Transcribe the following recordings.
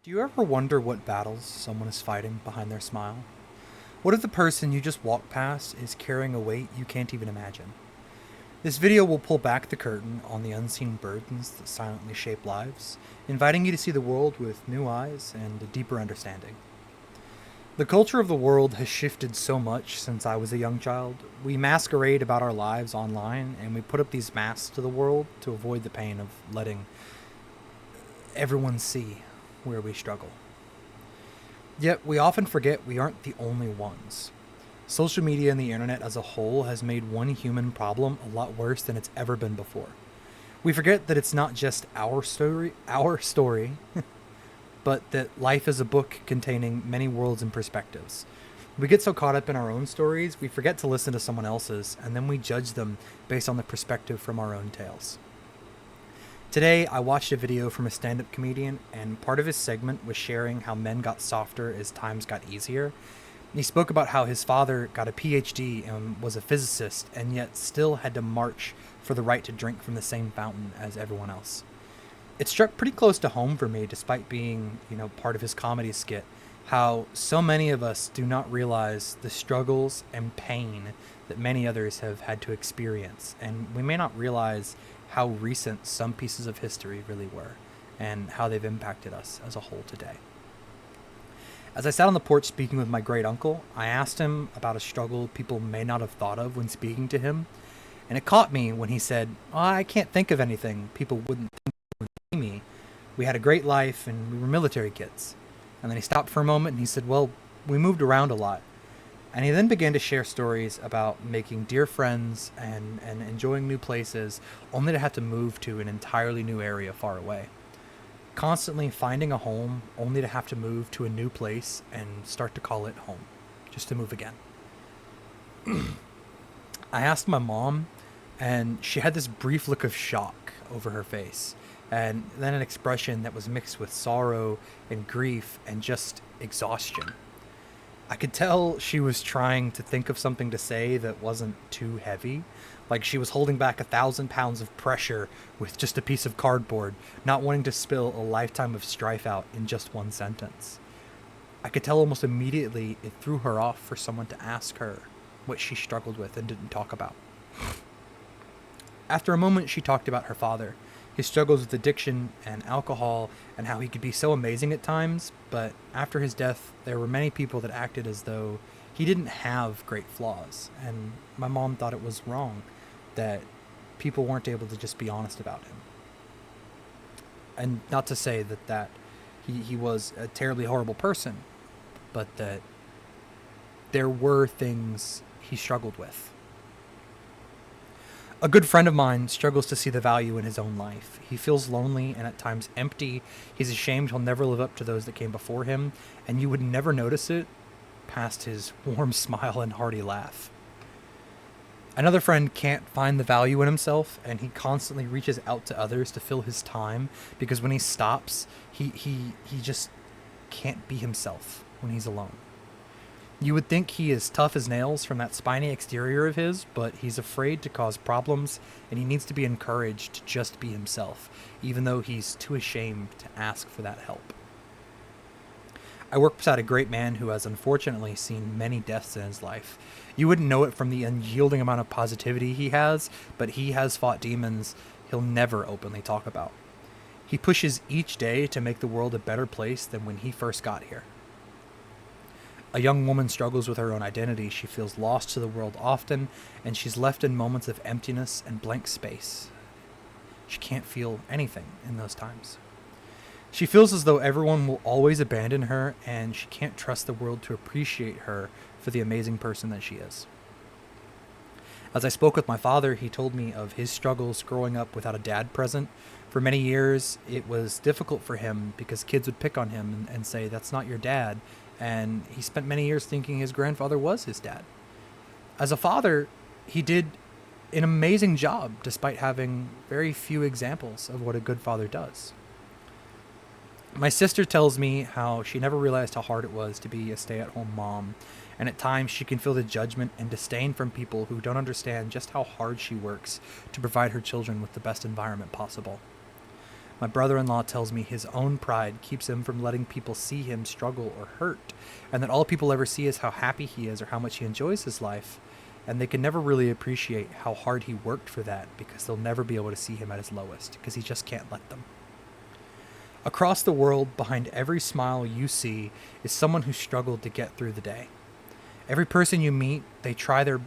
Do you ever wonder what battles someone is fighting behind their smile? What if the person you just walked past is carrying a weight you can't even imagine? This video will pull back the curtain on the unseen burdens that silently shape lives, inviting you to see the world with new eyes and a deeper understanding. The culture of the world has shifted so much since I was a young child. We masquerade about our lives online and we put up these masks to the world to avoid the pain of letting everyone see where we struggle. Yet we often forget we aren't the only ones. Social media and the internet as a whole has made one human problem a lot worse than it's ever been before. We forget that it's not just our story, but that life is a book containing many worlds and perspectives. We get so caught up in our own stories, we forget to listen to someone else's, and then we judge them based on the perspective from our own tales. Today, I watched a video from a stand up comedian, and part of his segment was sharing how men got softer as times got easier. He spoke about how his father got a PhD and was a physicist, and yet still had to march for the right to drink from the same fountain as everyone else. It struck pretty close to home for me, despite being, part of his comedy skit, how so many of us do not realize the struggles and pain that many others have had to experience, and we may not realize how recent some pieces of history really were, and how they've impacted us as a whole today. As I sat on the porch speaking with my great uncle, I asked him about a struggle people may not have thought of when speaking to him, and it caught me when he said, I can't think of anything people wouldn't think would be me. We had a great life and we were military kids. And then he stopped for a moment and he said, well, we moved around a lot. And he then began to share stories about making dear friends and enjoying new places, only to have to move to an entirely new area far away. Constantly finding a home, only to have to move to a new place and start to call it home, just to move again. I asked my mom, and she had this brief look of shock over her face, and then an expression that was mixed with sorrow and grief and just exhaustion. I could tell she was trying to think of something to say that wasn't too heavy, like she was holding back 1,000 pounds of pressure with just a piece of cardboard, not wanting to spill a lifetime of strife out in just one sentence. I could tell almost immediately it threw her off for someone to ask her what she struggled with and didn't talk about. After a moment, she talked about her father, his struggles with addiction and alcohol, and how he could be so amazing at times, but after his death, there were many people that acted as though he didn't have great flaws, and my mom thought it was wrong that people weren't able to just be honest about him. And not to say that he was a terribly horrible person, but that there were things he struggled with. A good friend of mine struggles to see the value in his own life. He feels lonely and at times empty. He's ashamed he'll never live up to those that came before him, and you would never notice it past his warm smile and hearty laugh. Another friend can't find the value in himself, and he constantly reaches out to others to fill his time, because when he stops, he just can't be himself when he's alone. You would think he is tough as nails from that spiny exterior of his, but he's afraid to cause problems, and he needs to be encouraged to just be himself, even though he's too ashamed to ask for that help. I work beside a great man who has unfortunately seen many deaths in his life. You wouldn't know it from the unyielding amount of positivity he has, but he has fought demons he'll never openly talk about. He pushes each day to make the world a better place than when he first got here. A young woman struggles with her own identity. She feels lost to the world often, and she's left in moments of emptiness and blank space. She can't feel anything in those times. She feels as though everyone will always abandon her, and she can't trust the world to appreciate her for the amazing person that she is. As I spoke with my father, he told me of his struggles growing up without a dad present. For many years, it was difficult for him because kids would pick on him and say, "That's not your dad." And he spent many years thinking his grandfather was his dad. As a father, he did an amazing job despite having very few examples of what a good father does. My sister tells me how she never realized how hard it was to be a stay-at-home mom, and at times she can feel the judgment and disdain from people who don't understand just how hard she works to provide her children with the best environment possible. My brother-in-law tells me his own pride keeps him from letting people see him struggle or hurt, and that all people ever see is how happy he is or how much he enjoys his life, and they can never really appreciate how hard he worked for that because they'll never be able to see him at his lowest because he just can't let them. Across the world, behind every smile you see is someone who struggled to get through the day. Every person you meet, they try their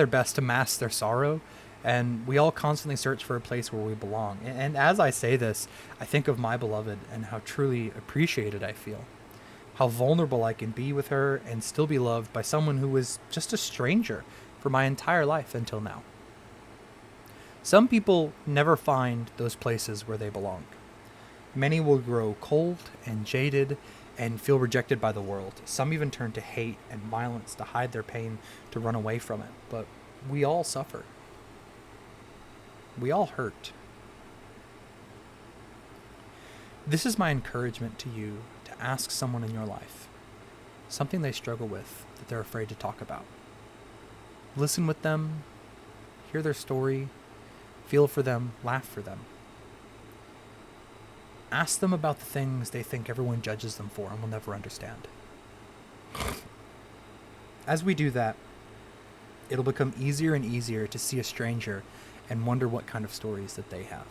best to mask their sorrow, and we all constantly search for a place where we belong. And as I say this, I think of my beloved and how truly appreciated I feel. How vulnerable I can be with her and still be loved by someone who was just a stranger for my entire life until now. Some people never find those places where they belong. Many will grow cold and jaded and feel rejected by the world. Some even turn to hate and violence to hide their pain, to run away from it. But we all suffer. We all hurt. This is my encouragement to you to ask someone in your life something they struggle with that they're afraid to talk about. Listen with them, hear their story, feel for them, laugh for them. Ask them about the things they think everyone judges them for and will never understand. As we do that, it'll become easier and easier to see a stranger and wonder what kind of stories that they have.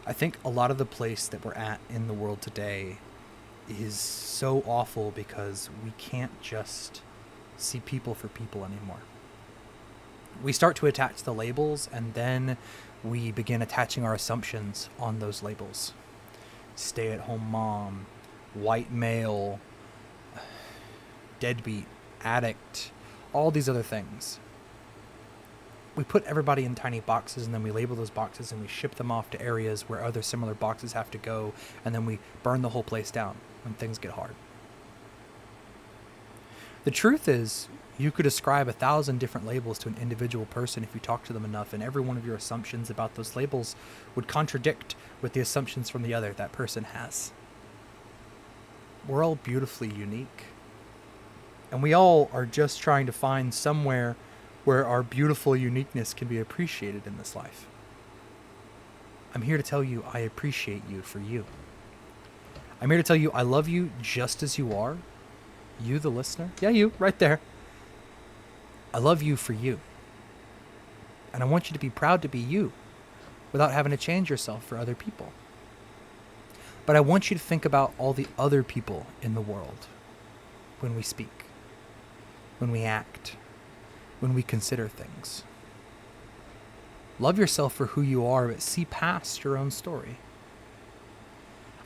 I think a lot of the place that we're at in the world today is so awful because we can't just see people for people anymore. We start to attach the labels, and then we begin attaching our assumptions on those labels. Stay-at-home mom, white male, deadbeat, addict, all these other things. We put everybody in tiny boxes, and then we label those boxes and we ship them off to areas where other similar boxes have to go, and then we burn the whole place down when things get hard. The truth is, you could ascribe 1,000 different labels to an individual person if you talk to them enough, and every one of your assumptions about those labels would contradict with the assumptions from the other that person has. We're all beautifully unique. And we all are just trying to find somewhere where our beautiful uniqueness can be appreciated in this life. I'm here to tell you I appreciate you for you. I'm here to tell you I love you just as you are. You, the listener. Yeah, you, right there. I love you for you. And I want you to be proud to be you without having to change yourself for other people. But I want you to think about all the other people in the world when we speak, when we act, when we consider things. Love yourself for who you are, but see past your own story.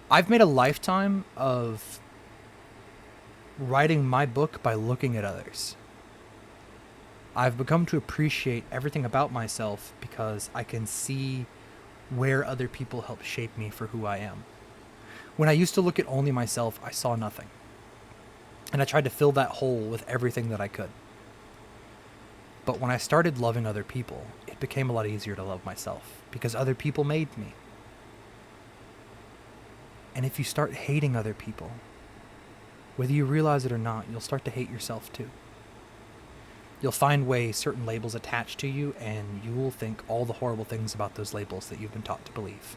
I've made a lifetime of writing my book by looking at others. I've become to appreciate everything about myself because I can see where other people help shape me for who I am. When I used to look at only myself, I saw nothing. And I tried to fill that hole with everything that I could. But when I started loving other people, it became a lot easier to love myself because other people made me. And if you start hating other people, whether you realize it or not, you'll start to hate yourself too. You'll find ways certain labels attach to you, and you will think all the horrible things about those labels that you've been taught to believe.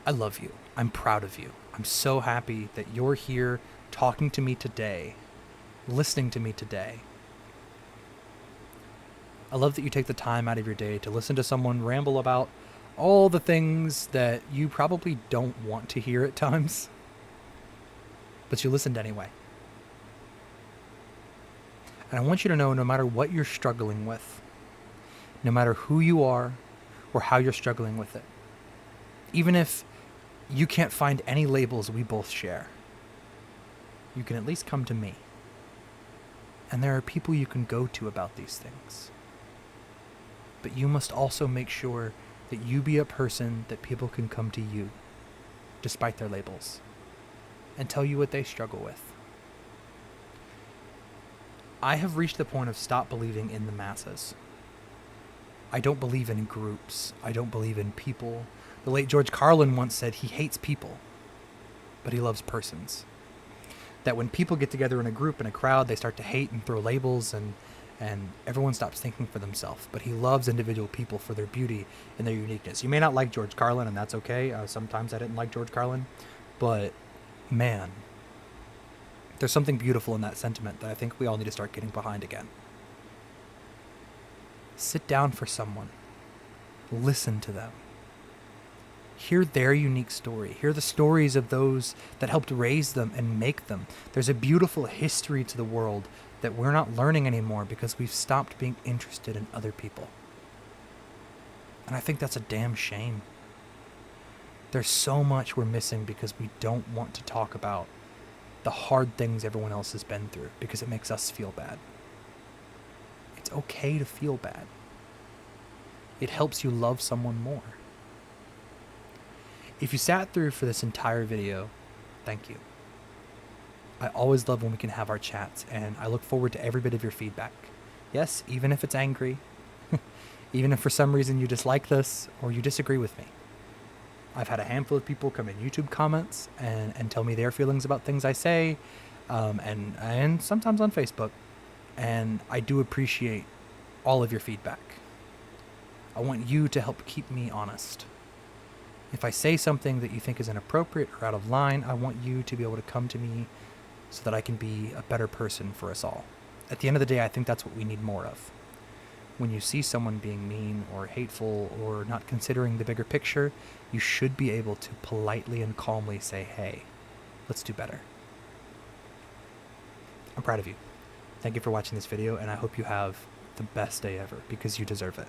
I love you. I'm proud of you. I'm so happy that you're here talking to me today, listening to me today. I love that you take the time out of your day to listen to someone ramble about all the things that you probably don't want to hear at times, but you listened anyway. And I want you to know, no matter what you're struggling with, no matter who you are or how you're struggling with it, even if you can't find any labels we both share, you can at least come to me. And there are people you can go to about these things. But you must also make sure that you be a person that people can come to you, despite their labels, and tell you what they struggle with. I have reached the point of stop believing in the masses. I don't believe in groups. I don't believe in people. The late George Carlin once said he hates people, but he loves persons. That when people get together in a group, in a crowd, they start to hate and throw labels, and and everyone stops thinking for themselves. But he loves individual people for their beauty and their uniqueness. You may not like George Carlin, and that's okay. Sometimes I didn't like George Carlin, but man, there's something beautiful in that sentiment that I think we all need to start getting behind again. Sit down for someone. Listen to them. Hear their unique story. Hear the stories of those that helped raise them and make them. There's a beautiful history to the world that we're not learning anymore because we've stopped being interested in other people. And I think that's a damn shame. There's so much we're missing because we don't want to talk about the hard things everyone else has been through because it makes us feel bad. It's okay to feel bad. It helps you love someone more. If you sat through for this entire video, thank you. I always love when we can have our chats, and I look forward to every bit of your feedback. Yes, even if it's angry, even if for some reason you dislike this or you disagree with me. I've had a handful of people come in YouTube comments and tell me their feelings about things I say, and sometimes on Facebook, and I do appreciate all of your feedback. I want you to help keep me honest. If I say something that you think is inappropriate or out of line, I want you to be able to come to me so that I can be a better person for us all. At the end of the day, I think that's what we need more of. When you see someone being mean or hateful or not considering the bigger picture, you should be able to politely and calmly say, hey, let's do better. I'm proud of you. Thank you for watching this video, and I hope you have the best day ever because you deserve it.